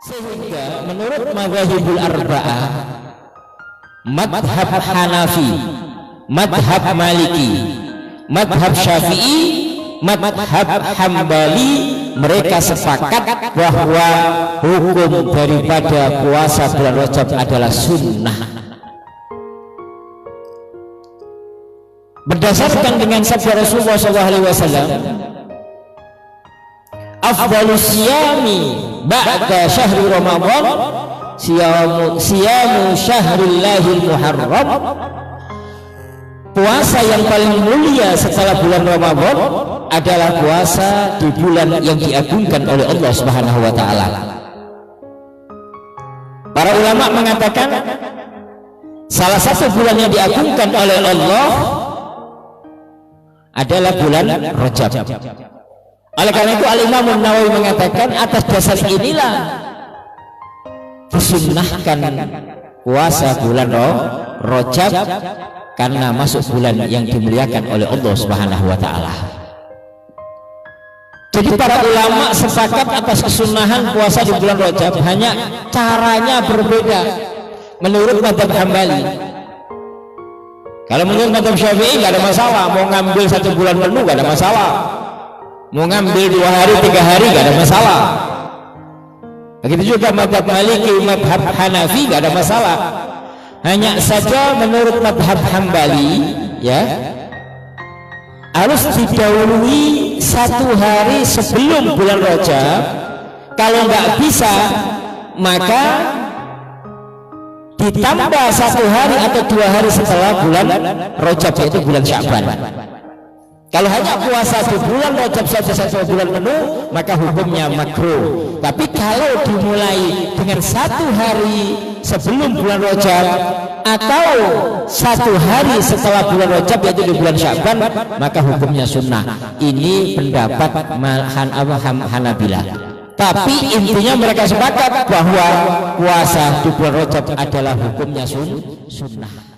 Sehingga menurut mazhabul arba'ah, madhab Hanafi, madhab Maliki, madhab Syafi'i, madhab Hambali, mereka sepakat bahwa hukum daripada puasa bulan Rajab adalah sunnah. Berdasarkan dengan sabda Rasulullah SAW, afdalus siyami ba'da syahri Ramadan siyamu syahrillahil muharram. Puasa yang paling mulia setelah bulan Ramadan adalah puasa di bulan yang diagungkan oleh Allah Subhanahu wa taala. Para ulama mengatakan salah satu bulan yang diagungkan oleh Allah adalah bulan Rajab. Oleh karena itu Al-Imam Nawawi mengatakan atas dasar inilah disunnahkan puasa bulan Rajab karena masuk bulan yang dimuliakan oleh Allah Subhanahu wa taala. Jadi para ulama sepakat atas kesunahan puasa di bulan Rajab, hanya caranya berbeda menurut mazhab Hambali. Kalau menurut mazhab Syafi'i nggak ada masalah, mau ngambil satu bulan penuh nggak ada masalah, mau ngambil 2 hari 3 hari nggak ada masalah. Begitu juga mazhab Maliki, mazhab Hanafi nggak ada masalah. Hanya saja menurut mazhab Hambali, ya, harus didahului 1 hari sebelum bulan Rajab. Kalau nggak bisa, maka ditambah 1 hari atau 2 hari setelah bulan Rajab, yaitu bulan Sya'ban. Kalau hanya puasa di bulan Rajab saja 1 bulan penuh, maka hukumnya makruh. Tapi kalau dimulai dengan 1 hari sebelum bulan Rajab atau 1 hari setelah bulan Rajab, yaitu di bulan Sya'ban, maka hukumnya sunnah. Ini pendapat Hanabilah. Tapi intinya mereka sepakat bahwa puasa di bulan Rajab adalah hukumnya sunnah.